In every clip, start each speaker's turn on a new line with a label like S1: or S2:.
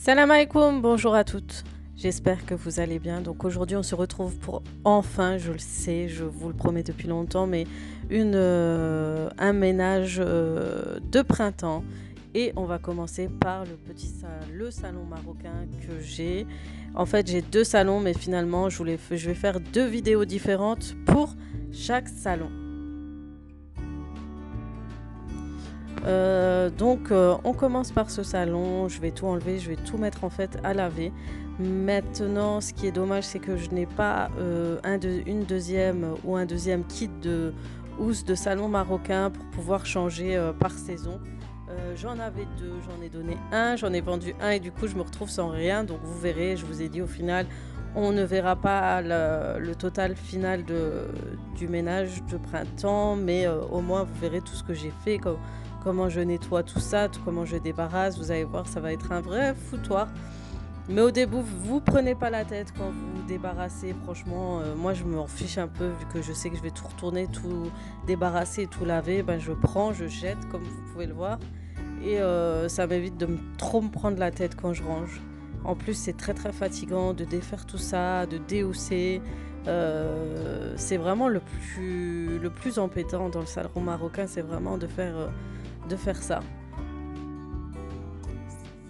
S1: Salam alaikum, bonjour à toutes. J'espère que vous allez bien. Donc aujourd'hui, on se retrouve pour enfin, je le sais, je vous le promets depuis longtemps, mais un ménage de printemps. Et on va commencer par le salon marocain que j'ai. En fait, j'ai deux salons, mais finalement, je vais faire deux vidéos différentes pour chaque salon. On commence par ce salon, je vais tout enlever, je vais tout mettre en fait à laver. Maintenant, ce qui est dommage, c'est que je n'ai pas une deuxième ou un deuxième kit de housse de salon marocain pour pouvoir changer par saison. J'en avais deux, j'en ai donné un, j'en ai vendu un et du coup je me retrouve sans rien. Donc vous verrez, je vous ai dit au final, on ne verra pas le total final du ménage de printemps, mais au moins vous verrez tout ce que j'ai fait, comment je nettoie tout ça, comment je débarrasse. Vous allez voir, ça va être un vrai foutoir. Mais au début, vous prenez pas la tête quand vous débarrassez. Franchement, moi je m'en fiche un peu vu que je sais que je vais tout retourner, tout débarrasser, tout laver. Ben, je prends, je jette comme vous pouvez le voir. Et ça m'évite de trop me prendre la tête quand je range. En plus, c'est très très fatigant de défaire tout ça, de déhausser. C'est vraiment le plus embêtant dans le salon marocain, c'est vraiment de faire ça.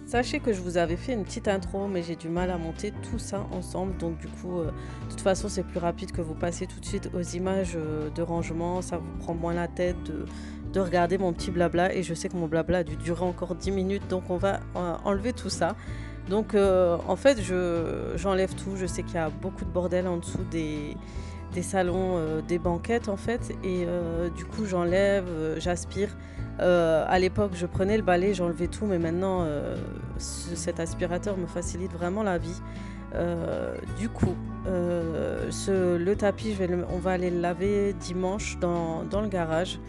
S1: Sachez que je vous avais fait une petite intro, mais j'ai du mal à monter tout ça ensemble. Donc du coup, de toute façon, c'est plus rapide que vous passiez tout de suite aux images de rangement. Ça vous prend moins la tête de regarder mon petit blabla. Et je sais que mon blabla a dû durer encore 10 minutes. Donc on va enlever tout ça. Donc en fait, j'enlève tout. Je sais qu'il y a beaucoup de bordel en dessous des salons, des banquettes en fait. Et du coup, j'enlève, j'aspire. À l'époque, je prenais le balai, j'enlevais tout, mais maintenant, cet aspirateur me facilite vraiment la vie. Du coup, le tapis, on va aller le laver dimanche dans le garage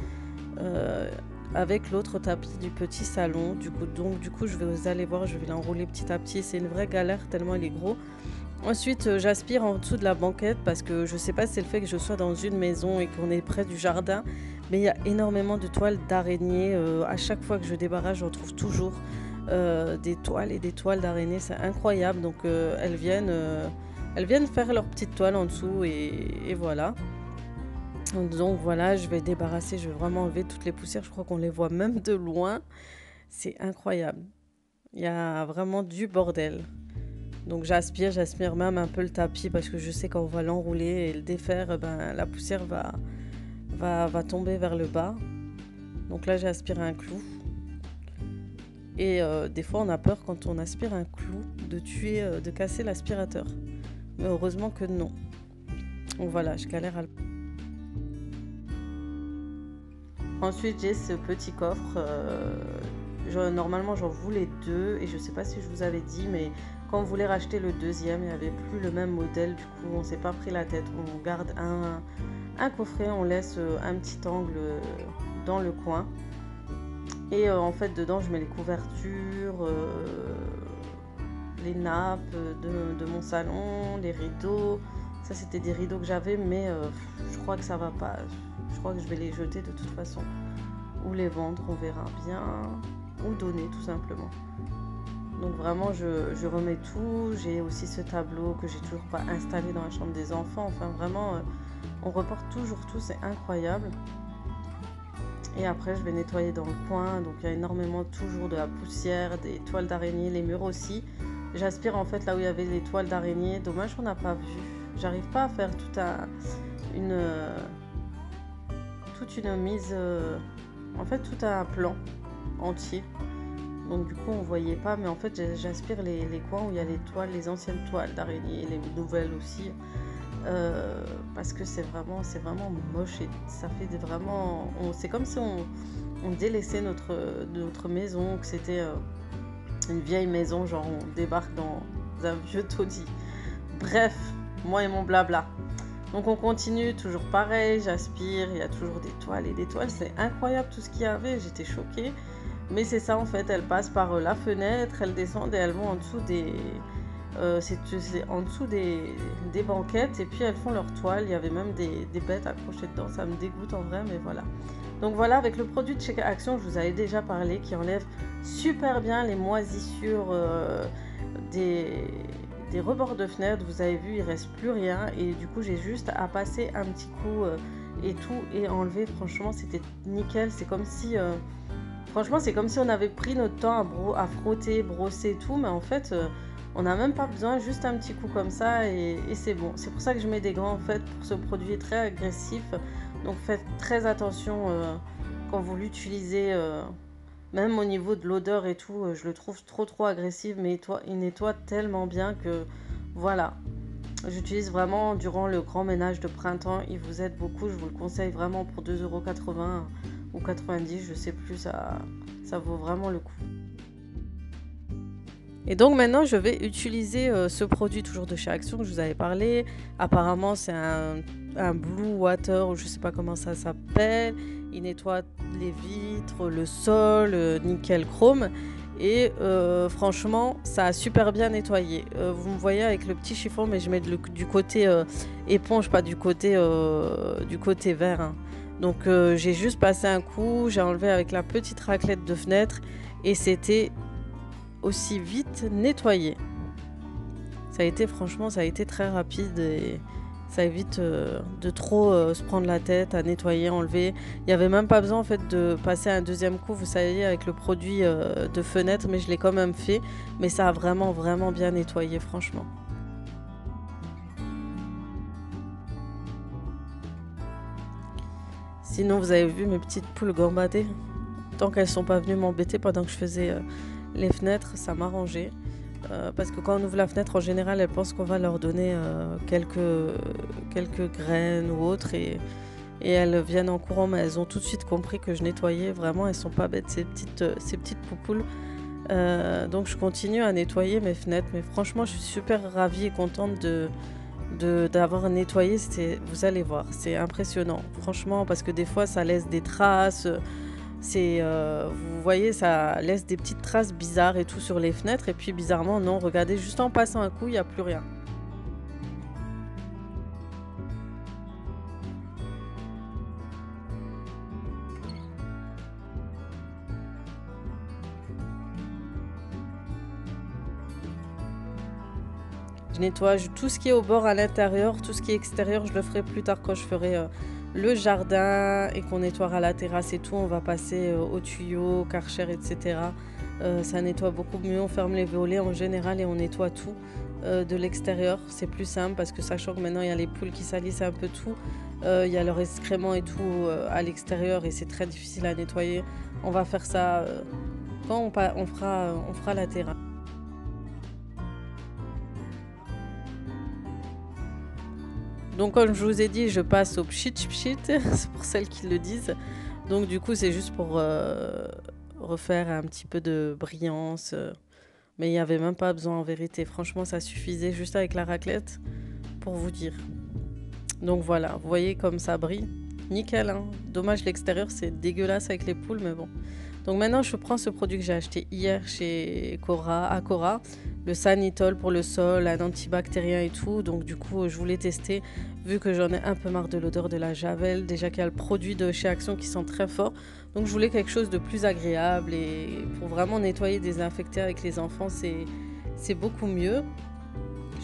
S1: avec l'autre tapis du petit salon. Du coup, vous allez voir, je vais l'enrouler petit à petit. C'est une vraie galère tellement il est gros. Ensuite, j'aspire en dessous de la banquette parce que je sais pas si c'est le fait que je sois dans une maison et qu'on est près du jardin, mais il y a énormément de toiles d'araignées. À chaque fois que je débarrasse, j'en trouve toujours des toiles et des toiles d'araignées. C'est incroyable. Donc elles viennent faire leurs petites toiles en dessous et voilà. Donc voilà, je vais débarrasser, je vais vraiment enlever toutes les poussières. Je crois qu'on les voit même de loin. C'est incroyable. Il y a vraiment du bordel. Donc j'aspire même un peu le tapis parce que je sais qu'on va l'enrouler et le défaire, ben, la poussière va tomber vers le bas. Donc là j'aspire un clou. Et des fois on a peur quand on aspire un clou de casser l'aspirateur. Mais heureusement que non. Donc voilà, je galère à le... Ensuite j'ai ce petit coffre. Normalement j'en voulais deux et je sais pas si je vous avais dit, mais quand on voulait racheter le deuxième, il n'y avait plus le même modèle. Du coup, on s'est pas pris la tête. On garde un coffret, on laisse un petit angle dans le coin. Et en fait, dedans, je mets les couvertures, les nappes de mon salon, les rideaux. Ça, c'était des rideaux que j'avais, mais je crois que ça va pas. Je crois que je vais les jeter de toute façon. Ou les vendre, on verra bien. Ou donner, tout simplement. Donc vraiment, je remets tout. J'ai aussi ce tableau que j'ai toujours pas installé dans la chambre des enfants. Enfin, vraiment, on reporte toujours tout. C'est incroyable. Et après, je vais nettoyer dans le coin. Donc, il y a énormément toujours de la poussière, des toiles d'araignée, les murs aussi. J'aspire en fait là où il y avait les toiles d'araignée. Dommage qu'on n'a pas vu. J'arrive pas à faire toute une mise... en fait, tout un plan entier. Donc du coup on voyait pas, mais en fait j'aspire les coins où il y a les toiles, les anciennes toiles d'araignée, les nouvelles aussi, parce que c'est vraiment moche et ça fait vraiment, c'est comme si on délaissait notre maison, que c'était une vieille maison, genre on débarque dans un vieux taudis. Bref, moi et mon blabla. Donc on continue, toujours pareil, j'aspire, il y a toujours des toiles et des toiles, c'est incroyable tout ce qu'il y avait, j'étais choquée. Mais c'est ça en fait, elles passent par la fenêtre, elles descendent et elles vont en dessous des banquettes et puis elles font leur toile. Il y avait même des bêtes accrochées dedans, ça me dégoûte en vrai, mais voilà. Donc voilà, avec le produit de chez Action, je vous avais déjà parlé, qui enlève super bien les moisissures des, des rebords de fenêtre. Vous avez vu, il reste plus rien. Et du coup, j'ai juste à passer un petit coup et tout et enlever. Franchement, c'était nickel. C'est comme si... franchement, c'est comme si on avait pris notre temps à frotter, brosser et tout. Mais en fait, on n'a même pas besoin. Juste un petit coup comme ça et c'est bon. C'est pour ça que je mets des gants, en fait, pour ce produit est très agressif. Donc faites très attention quand vous l'utilisez, même au niveau de l'odeur et tout, je le trouve trop agressif, mais il nettoie tellement bien que voilà. J'utilise vraiment durant le grand ménage de printemps, il vous aide beaucoup, je vous le conseille vraiment pour 2,80 € ou 90, je sais plus, ça vaut vraiment le coup. Et donc maintenant, je vais utiliser ce produit toujours de chez Action que je vous avais parlé. Apparemment, c'est un Blue Water, ou je ne sais pas comment ça s'appelle. Il nettoie les vitres, le sol, nickel chrome. Et franchement, ça a super bien nettoyé. Vous me voyez avec le petit chiffon, mais je mets du côté éponge, pas du côté vert, hein. Donc j'ai juste passé un coup, j'ai enlevé avec la petite raclette de fenêtre et c'était aussi vite nettoyé. Franchement, ça a été très rapide et ça évite de trop se prendre la tête à nettoyer, enlever. Il n'y avait même pas besoin en fait de passer un deuxième coup, vous savez, avec le produit de fenêtre, mais je l'ai quand même fait. Mais ça a vraiment bien nettoyé, franchement. Sinon, vous avez vu mes petites poules gambader. Tant qu'elles sont pas venues m'embêter pendant que je faisais les fenêtres, ça m'arrangeait. Parce que quand on ouvre la fenêtre, en général, elles pensent qu'on va leur donner quelques graines ou autres et elles viennent en courant, mais elles ont tout de suite compris que je nettoyais. Vraiment, elles sont pas bêtes, ces petites poupoules. Donc je continue à nettoyer mes fenêtres, mais franchement, je suis super ravie et contente d'avoir nettoyé. Vous allez voir, c'est impressionnant, franchement, parce que des fois, ça laisse des traces. Vous voyez, ça laisse des petites traces bizarres et tout sur les fenêtres. Et puis bizarrement, non, regardez, juste en passant un coup, il n'y a plus rien. Je nettoie tout ce qui est au bord à l'intérieur, tout ce qui est extérieur, je le ferai plus tard quand je ferai le jardin et qu'on nettoiera la terrasse et tout. On va passer au tuyau, Karcher, etc. Ça nettoie beaucoup mieux, on ferme les volets en général et on nettoie tout de l'extérieur. C'est plus simple parce que sachant que maintenant il y a les poules qui salissent un peu tout, il y a leur excrément et tout à l'extérieur et c'est très difficile à nettoyer. On va faire ça quand on fera la terrasse. Donc comme je vous ai dit, je passe au pchit pchit, c'est pour celles qui le disent. Donc du coup, c'est juste pour refaire un petit peu de brillance. Mais il n'y avait même pas besoin en vérité. Franchement, ça suffisait juste avec la raclette pour vous dire. Donc voilà, vous voyez comme ça brille. Nickel, hein. Dommage l'extérieur, c'est dégueulasse avec les poules, mais bon. Donc maintenant, je prends ce produit que j'ai acheté hier chez Acora, le Sanitol pour le sol, un antibactérien et tout. Donc du coup, je voulais tester, vu que j'en ai un peu marre de l'odeur de la javel. Déjà qu'il y a le produit de chez Action qui sent très fort. Donc je voulais quelque chose de plus agréable et pour vraiment nettoyer, désinfecter avec les enfants, c'est beaucoup mieux.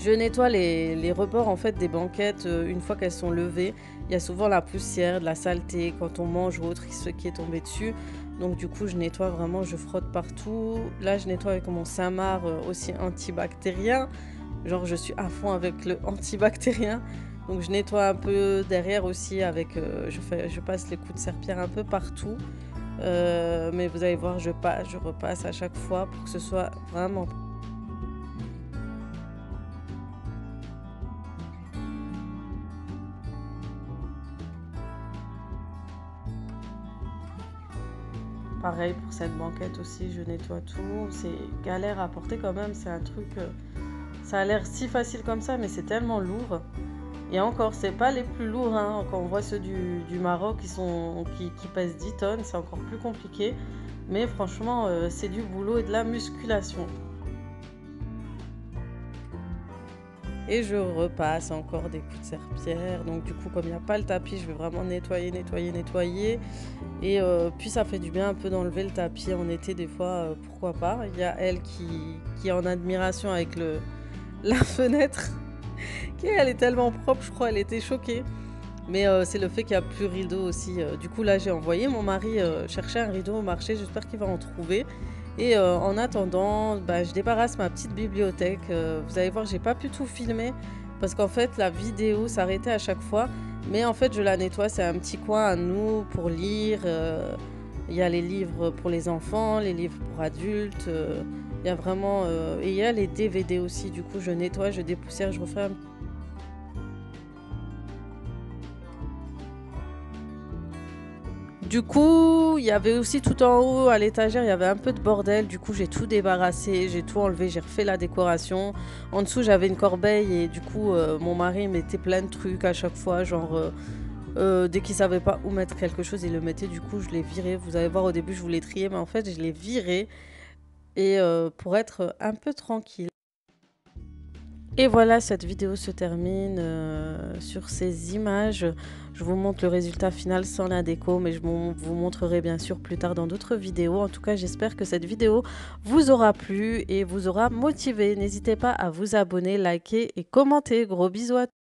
S1: Je nettoie les rebords en fait des banquettes une fois qu'elles sont levées. Il y a souvent la poussière, de la saleté quand on mange ou autre qui est tombé dessus. Donc du coup je nettoie vraiment, je frotte partout. Là je nettoie avec mon Saint-Marc aussi antibactérien. Genre je suis à fond avec le antibactérien. Donc je nettoie un peu derrière aussi avec, je passe les coups de serpillère un peu partout. Mais vous allez voir, je repasse à chaque fois pour que ce soit vraiment... Pareil pour cette banquette aussi, je nettoie tout. C'est galère à porter quand même, c'est un truc... ça a l'air si facile comme ça, mais c'est tellement lourd. Et encore, c'est pas les plus lourds, hein. Quand on voit ceux du Maroc qui pèsent 10 tonnes, c'est encore plus compliqué. Mais franchement, c'est du boulot et de la musculation. et je repasse encore des coups de serpillère. Donc du coup, comme il n'y a pas le tapis, je vais vraiment nettoyer, nettoyer, nettoyer. Et puis ça fait du bien un peu d'enlever le tapis en été des fois, pourquoi pas. Il y a elle qui est en admiration avec la fenêtre, qui elle est tellement propre, je crois, elle était choquée. Mais c'est le fait qu'il y a plus de rideau aussi, du coup là j'ai envoyé mon mari, chercher un rideau au marché, j'espère qu'il va en trouver et en attendant, bah, je débarrasse ma petite bibliothèque, vous allez voir, j'ai pas pu tout filmer parce qu'en fait la vidéo s'arrêtait à chaque fois, mais en fait je la nettoie, c'est un petit coin à nous pour lire, il y a les livres pour les enfants, les livres pour adultes, il y a vraiment, et il y a les DVD aussi, du coup je nettoie, je dépoussière, je refais un. Du coup, il y avait aussi tout en haut à l'étagère, il y avait un peu de bordel. Du coup, j'ai tout débarrassé, j'ai tout enlevé, j'ai refait la décoration. En dessous, j'avais une corbeille et du coup, mon mari mettait plein de trucs à chaque fois. Genre, dès qu'il savait pas où mettre quelque chose, il le mettait. Du coup, je l'ai viré. Vous allez voir, au début, je voulais trier, mais en fait, je l'ai viré et pour être un peu tranquille. Et voilà, cette vidéo se termine sur ces images. Je vous montre le résultat final sans la déco, mais vous montrerai bien sûr plus tard dans d'autres vidéos. En tout cas, j'espère que cette vidéo vous aura plu et vous aura motivé. N'hésitez pas à vous abonner, liker et commenter. Gros bisous à tous.